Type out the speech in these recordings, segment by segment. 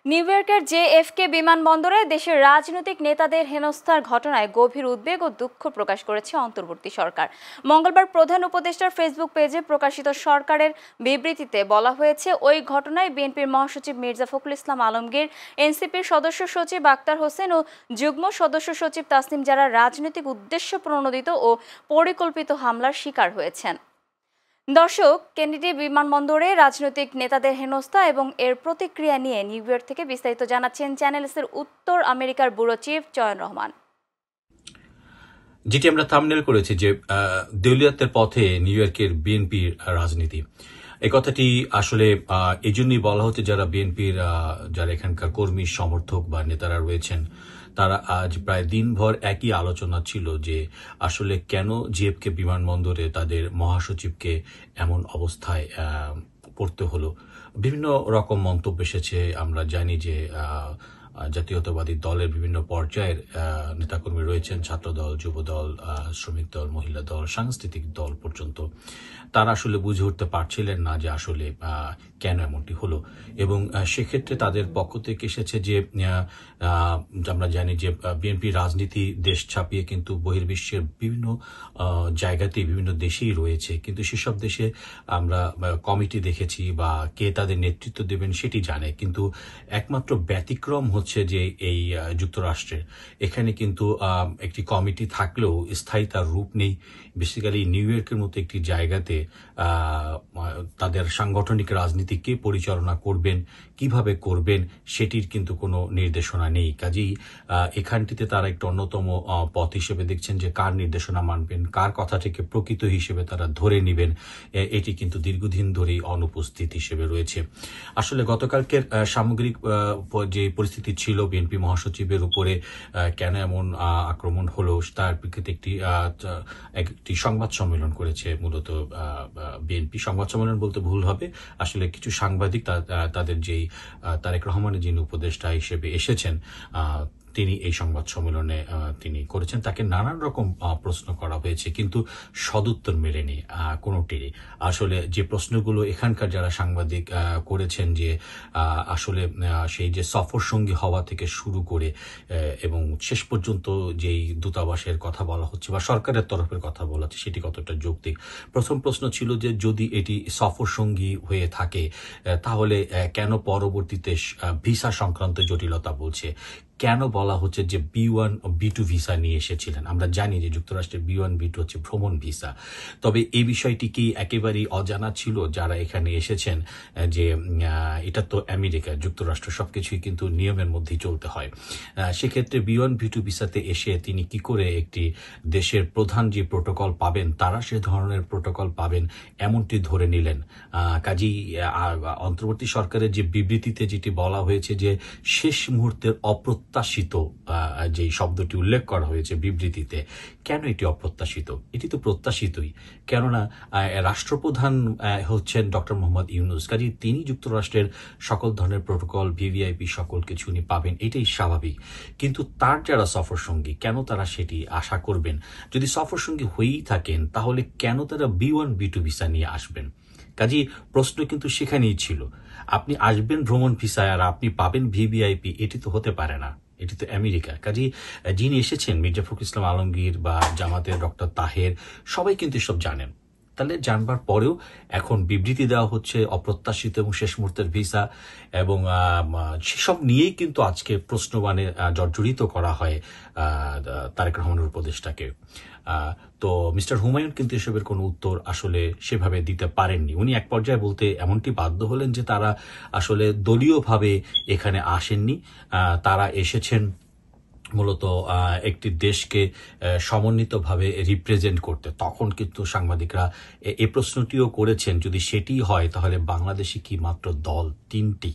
New ইয়র্কের জেএফকে বিমানবন্দরে দেশের রাজনৈতিক নেতাদের হেনস্থার ঘটনায় গভীর উদ্বেগ ও দুঃখ প্রকাশ করেছে অন্তর্বর্তী সরকার। মঙ্গলবার প্রধান উপদেষ্টার ফেসবুক পেজে প্রকাশিত সরকারের বিবৃতিতে বলা হয়েছে, ওই ঘটনায় বিএনপির মহাসচিব মির্জা ফখরুল ইসলাম আলমগীর, এনসিপির সদস্য সচিব আক্তার হোসেন ও যুগ্ম সদস্য সচিব তাসনিম জারা রাজনৈতিক উদ্দেশ্য প্রণোদিত ও পরিকল্পিত হামলার শিকার হয়েছেন। দর্শক, কেনেডি বিমানবন্দরে রাজনৈতিক নেতাদের হেনস্থা এবং এর প্রতিক্রিয়া নিয়ে নিউ ইয়র্ক থেকে বিস্তারিত জানাচ্ছেন চ্যানেলসের উত্তর আমেরিকার ব্যুরো চিফ চয়ন রহমান। যেটি আমরা থাম্বনেল করেছি যে দেউলিয়াতের পথে নিউ ইয়র্কের বিএনপির রাজনীতি, এই কথাটি আসলে এই জন্যই বলা হচ্ছে যারা বিএনপির যারা এখানকার কর্মী সমর্থক বা নেতারা রয়েছেন তারা আজ প্রায় দিনভর একই আলোচনা ছিল যে আসলে কেন জিএফকে বিমানবন্দরে তাদের মহাসচিবকে এমন অবস্থায় পড়তে হলো। বিভিন্ন রকম মন্তব্য এসেছে। আমরা জানি যে জাতীয়তাবাদী দলের বিভিন্ন পর্যায়ের নেতাকর্মী রয়েছেন, ছাত্রদল, যুবদল, শ্রমিক দল, মহিলা দল, সাংস্কৃতিক দল পর্যন্ত। তারা আসলে বুঝে উঠতে পারছিলেন না যে আসলে কেন এমনটি হলো, এবং সেক্ষেত্রে তাদের পক্ষ থেকে এসেছে যে আমরা জানি যে বিএনপি রাজনীতি দেশ ছাপিয়ে কিন্তু বহির্বিশ্বের বিভিন্ন জায়গাতেই বিভিন্ন দেশেই রয়েছে, কিন্তু সেসব দেশে আমরা কমিটি দেখেছি বা কে তাদের নেতৃত্ব দেবেন সেটি জানে, কিন্তু একমাত্র ব্যতিক্রম হচ্ছে যে এই যুক্তরাষ্ট্রের এখানে কিন্তু একটি কমিটি থাকলেও স্থায়ী তার রূপ নেই। বেসিক্যালি নিউ ইয়র্কের মতো একটি জায়গাতে তাদের সাংগঠনিক রাজনীতি কে পরিচালনা করবেন, কিভাবে করবেন সেটির কিন্তু কোনো নির্দেশনা নেই। কাজেই এখানটিতে তারা একটি অন্যতম পথ হিসেবে দেখছেন যে কার নির্দেশনা মানবেন, কার কথাটিকে প্রকৃত হিসেবে তারা ধরে নেবেন, এটি কিন্তু দীর্ঘদিন ধরেই অনুপস্থিত হিসেবে রয়েছে। আসলে গতকালকের সামগ্রিক যে পরিস্থিতি ছিল বিএনপি মহাসচিবের উপরে কেন এমন আক্রমণ হলো তার প্রেক্ষিতে একটি সংবাদ সম্মেলন করেছে। মূলত বিএনপি সংবাদ সম্মেলন বলতে ভুল হবে, আসলে কিছু সাংবাদিক তাদের যেই তারেক রহমানের যিনি উপদেষ্টা হিসেবে এসেছেন তিনি এই সংবাদ সম্মেলনে তিনি করেছেন। তাকে নানান রকম প্রশ্ন করা হয়েছে, কিন্তু সদুত্তর মেলেনি কোনোটিরই। আসলে যে প্রশ্নগুলো এখানকার যারা সাংবাদিক করেছেন যে আসলে সেই যে সফর সঙ্গী হওয়া থেকে শুরু করে এবং শেষ পর্যন্ত যেই দূতাবাসের কথা বলা হচ্ছে বা সরকারের তরফের কথা বলা হচ্ছে সেটি কতটা যৌক্তিক। প্রথম প্রশ্ন ছিল যে যদি এটি সফর সঙ্গী হয়ে থাকে তাহলে কেন পরবর্তীতে ভিসা সংক্রান্ত জটিলতা বলছে, কেন বলা হচ্ছে যে B1 ও B2 ভিসা নিয়ে এসেছিলেন। আমরা জানি যে যুক্তরাষ্ট্রের B1 B2 হচ্ছে ভ্রমণ ভিসা, তবে এই বিষয়টি কি একেবারেই অজানা ছিল যারা এখানে এসেছেন যে এটা তো আমেরিকা যুক্তরাষ্ট্র, সবকিছুই কিন্তু নিয়মের মধ্যেই চলতে হয়। সেক্ষেত্রে B1 B2 ভিসাতে এসে তিনি কি করে একটি দেশের প্রধান যে প্রোটোকল পাবেন তারা সে ধরনের প্রোটোকল পাবেন এমনটি ধরে নিলেন। কাজেই অন্তর্বর্তী সরকারের যে বিবৃতিতে যেটি বলা হয়েছে যে শেষ মুহূর্তের অপ্রত্যাশিত যে শব্দটি উল্লেখ করা হয়েছে বিবৃতিতে, কেন এটি অপ্রত্যাশিত? এটি তো প্রত্যাশিতই, কেননা রাষ্ট্রপ্রধান হচ্ছেন ডক্টর মোহাম্মদ ইউনূস। কাজেই তিনি যুক্তরাষ্ট্রের সকল ধরনের প্রোটোকল ভিভিআইপি সকল কিছু উনি পাবেন, এটাই স্বাভাবিক। কিন্তু তার যারা সফর সঙ্গী কেন তারা সেটি আশা করবেন? যদি সফর সঙ্গী হয়েই থাকেন তাহলে কেন তারা B1 B2 ভিসা নিয়ে আসবেন? কাজেই প্রশ্ন কিন্তু সেখানেই ছিল। আপনি আসবেন ভ্রমণ ভিসায় আর আপনি পাবেন ভিভিআইপি, এটি তো হতে পারে না, এটি তো আমেরিকা। কাজেই যিনি এসেছেন মির্জা ফখরুল ইসলাম আলমগীর বা জামাতের ডক্টর তাহের সবাই কিন্তু এসব জানেন। তাহলে জানবার পরেও এখন বিবৃতি দেওয়া হচ্ছে অপ্রত্যাশিত এবং শেষ মুহূর্তের ভিসা, এবং সেসব নিয়েই কিন্তু আজকে প্রশ্নবাণে জর্জরিত করা হয় তারেক রহমানের উপদেষ্টাকে। তো মিস্টার হুমায়ুন কিন্তু এসবের কোনো উত্তর আসলে সেভাবে দিতে পারেননি। উনি এক পর্যায়ে বলতে এমনটি বাধ্য হলেন যে তারা আসলে দলীয়ভাবে এখানে আসেননি, তারা এসেছেন মূলত একটি দেশকে সমন্বিতভাবে রিপ্রেজেন্ট করতে। তখন কিন্তু সাংবাদিকরা এই প্রশ্নটিও করেছেন যদি সেটি হয় তাহলে বাংলাদেশে কি মাত্র দল 3টি?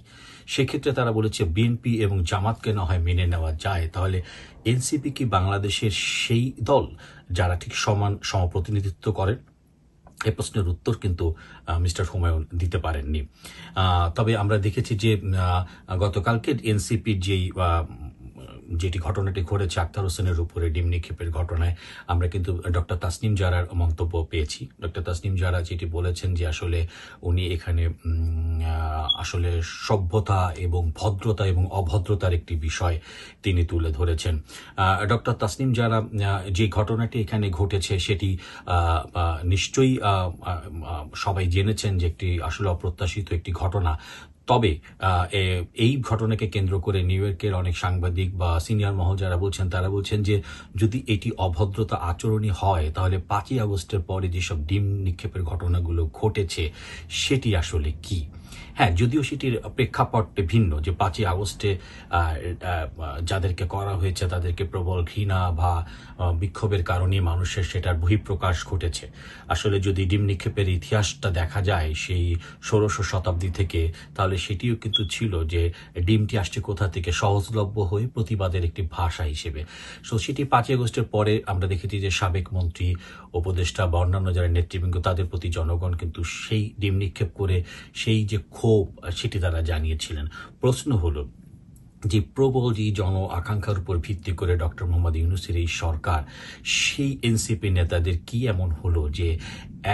সেক্ষেত্রে তারা বলেছে বিএনপি এবং জামাতকে না হয় মেনে নেওয়া যায়, তাহলে এনসিপি কি বাংলাদেশের সেই দল যারা ঠিক সমপ্রতিনিধিত্ব করেন? এই প্রশ্নের উত্তর কিন্তু মিস্টার হুমায়ুন দিতে পারেননি। তবে আমরা দেখেছি যে গতকালকে এনসিপির যেই যেটি ঘটনাটি ঘটেছে আক্তার হোসেনের উপরে ডিম নিক্ষেপের ঘটনায় আমরা কিন্তু ডক্টর তাসনিম জারার মন্তব্য পেয়েছি। ডক্টর তাসনিম জারা যেটি বলেছেন যে আসলে উনি এখানে আসলে সভ্যতা এবং ভদ্রতা এবং অভদ্রতার একটি বিষয় তিনি তুলে ধরেছেন। ডক্টর তাসনিম জারা যে ঘটনাটি এখানে ঘটেছে সেটি নিশ্চয়ই সবাই জেনেছেন যে একটি আসলে অপ্রত্যাশিত একটি ঘটনা। তবে এই ঘটনাকে কেন্দ্র করে নিউ ইয়র্কের অনেক সাংবাদিক বা সিনিয়র মহল যারা বলছেন তারা বলছেন যে যদি এটি অভদ্রতা আচরণই হয় তাহলে 5ই আগস্টের পরে যেসব ডিম নিক্ষেপের ঘটনাগুলো ঘটেছে সেটি আসলে কি। হ্যাঁ, যদিও সেটির প্রেক্ষাপট ভিন্ন, যে 5ই আগস্টে যাদেরকে করা হয়েছে তাদেরকে প্রবল ঘৃণা বা বিক্ষোভের কারণে মানুষের সেটার বহিঃপ্রকাশ ঘটেছে। আসলে যদি ডিম নিক্ষেপের ইতিহাসটা দেখা যায় সেই 1600 শতাব্দী থেকে, তাহলে সেটিও কিন্তু ছিল যে ডিমটি আসছে কোথা থেকে, সহজলভ্য হয়ে প্রতিবাদের একটি ভাষা হিসেবে। সো সেটি 5ই আগস্টের পরে আমরা দেখেছি যে সাবেক মন্ত্রী, উপদেষ্টা বা অন্যান্য যারা নেতৃবৃন্দ তাদের প্রতি জনগণ কিন্তু সেই ডিম নিক্ষেপ করে সেই যে ক্ষোভ সেটি তারা জানিয়েছিলেন। প্রশ্ন হলো যে প্রবল যে জন আকাঙ্ক্ষার উপর ভিত্তি করে ডক্টর মোহাম্মদ ইউনূসের এই সরকার, সেই এনসিপি নেতাদের কি এমন হলো যে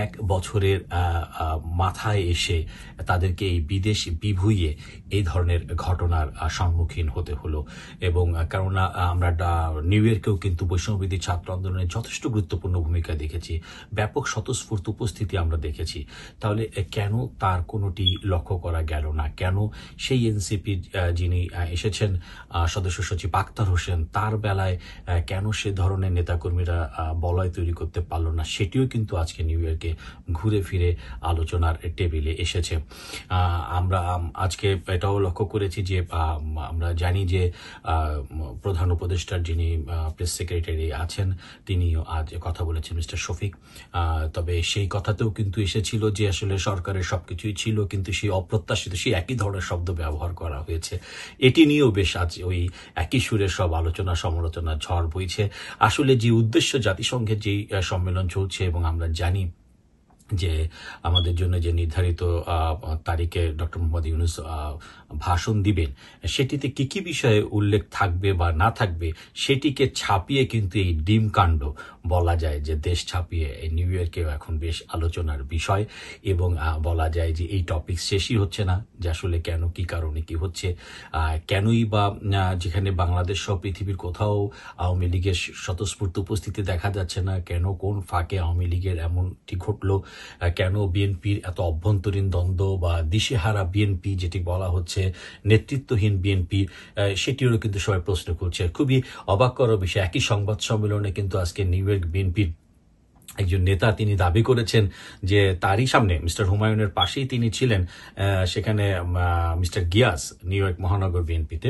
1 বছরের মাথায় এসে তাদেরকে এই বিদেশ বিভুঁইয়ে এই ধরনের ঘটনার সম্মুখীন হতে হলো। এবং কেননা আমরা নিউ ইয়র্কেও কিন্তু বৈষম্যবিরোধী ছাত্র আন্দোলনের যথেষ্ট গুরুত্বপূর্ণ ভূমিকা দেখেছি, ব্যাপক স্বতঃস্ফূর্ত উপস্থিতি আমরা দেখেছি। তাহলে কেন তার কোনোটি লক্ষ্য করা গেল না? কেন সেই এনসিপির যিনি এসেছেন সদস্য সচিব আক্তার হোসেন, তার বেলায় কেন সে ধরনের নেতাকর্মীরা বলয় তৈরি করতে পারল না? সেটিও কিন্তু আজকে নিউ ইয়র্কে ঘুরে ফিরে আলোচনার টেবিলে এসেছে। আমরা আজকে এটাও লক্ষ্য করেছি যে আমরা জানি যে প্রধান উপদেষ্টার যিনি প্রেস সেক্রেটারি আছেন তিনিও আজ কথা বলেছেন মিস্টার শফিক। তবে সেই কথাতেও কিন্তু এসেছিল যে আসলে সরকারের সবকিছুই ছিল, কিন্তু সেই অপ্রত্যাশিত সেই একই ধরনের শব্দ ব্যবহার করা হয়েছে। এটি নিয়েও বেশ আজ ওই একই সুরের সব আলোচনা সমালোচনা ঝড় বইছে। আসলে যে উদ্দেশ্য জাতিসংঘের যেই সম্মেলন চলছে এবং আমরা জানি যে আমাদের জন্য যে নির্ধারিত তারিখে ডক্টর মোহাম্মদ ইউনূস ভাষণ দিবেন, সেটিতে কি কি বিষয়ে উল্লেখ থাকবে বা না থাকবে সেটিকে ছাপিয়ে কিন্তু এই ডিম কাণ্ড বলা যায় যে দেশ ছাপিয়ে নিউ ইয়র্কেও এখন বেশ আলোচনার বিষয়। এবং বলা যায় যে এই টপিক শেষই হচ্ছে না, যে আসলে কেন, কি কারণে কি হচ্ছে, কেনই বা যেখানে বাংলাদেশ সহ পৃথিবীর কোথাও আওয়ামী লীগের স্বতঃস্ফূর্ত উপস্থিতি দেখা যাচ্ছে না, কেন কোন ফাঁকে আওয়ামী লীগের এমনটি ঘটলো, কেন বিএনপির এত অভ্যন্তরীণ দ্বন্দ্ব বা দিশেহারা বিএনপি যেটি বলা হচ্ছে, নেতৃত্বহীন বিএনপি, সেটিরও কিন্তু সবাই প্রশ্ন করছে। খুবই অবাক করার বিষয়, একই সংবাদ সম্মেলনে কিন্তু আজকে নিউ ইয়র্ক বিএনপির একজন নেতা তিনি দাবি করেছেন যে তারই সামনে মিস্টার হুমায়ুনের পাশেই তিনি ছিলেন, সেখানে মিস্টার গিয়াস নিউ ইয়র্ক মহানগর বিএনপিতে,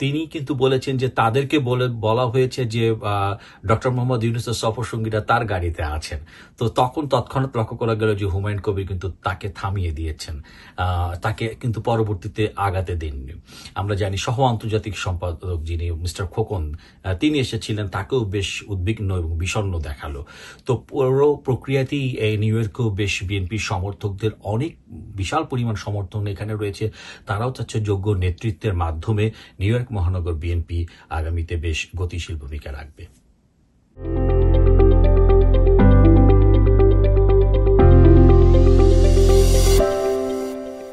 তিনি কিন্তু বলেছেন যে তাদেরকে বলা হয়েছে যে ডক্টর মোহাম্মদ ইউনূসের সফর সঙ্গীরা তার গাড়িতে আছেন। তো তৎক্ষণাৎ লক্ষ্য করা গেল যে হুমায়ুন কবির কিন্তু তাকে থামিয়ে দিয়েছেন, তাকে কিন্তু পরবর্তীতে আগাতে দেননি। আমরা জানি সহ আন্তর্জাতিক সম্পাদক যিনি মিস্টার খোকন তিনি এসেছিলেন, তাকেও বেশ উদ্বিগ্ন এবং বিষণ্ণ দেখালো। তো পুরো প্রক্রিয়াতেই এই নিউ ইয়র্কেও বেশ বিএনপির সমর্থকদের অনেক বিশাল পরিমাণ সমর্থন এখানে রয়েছে। তারাও চাচ্ছে যোগ্য নেতৃত্বের মাধ্যমে নিউ ইয়র্ক মহানগর বিএনপি আগামীতে বেশ গতিশীল ভূমিকা রাখবে।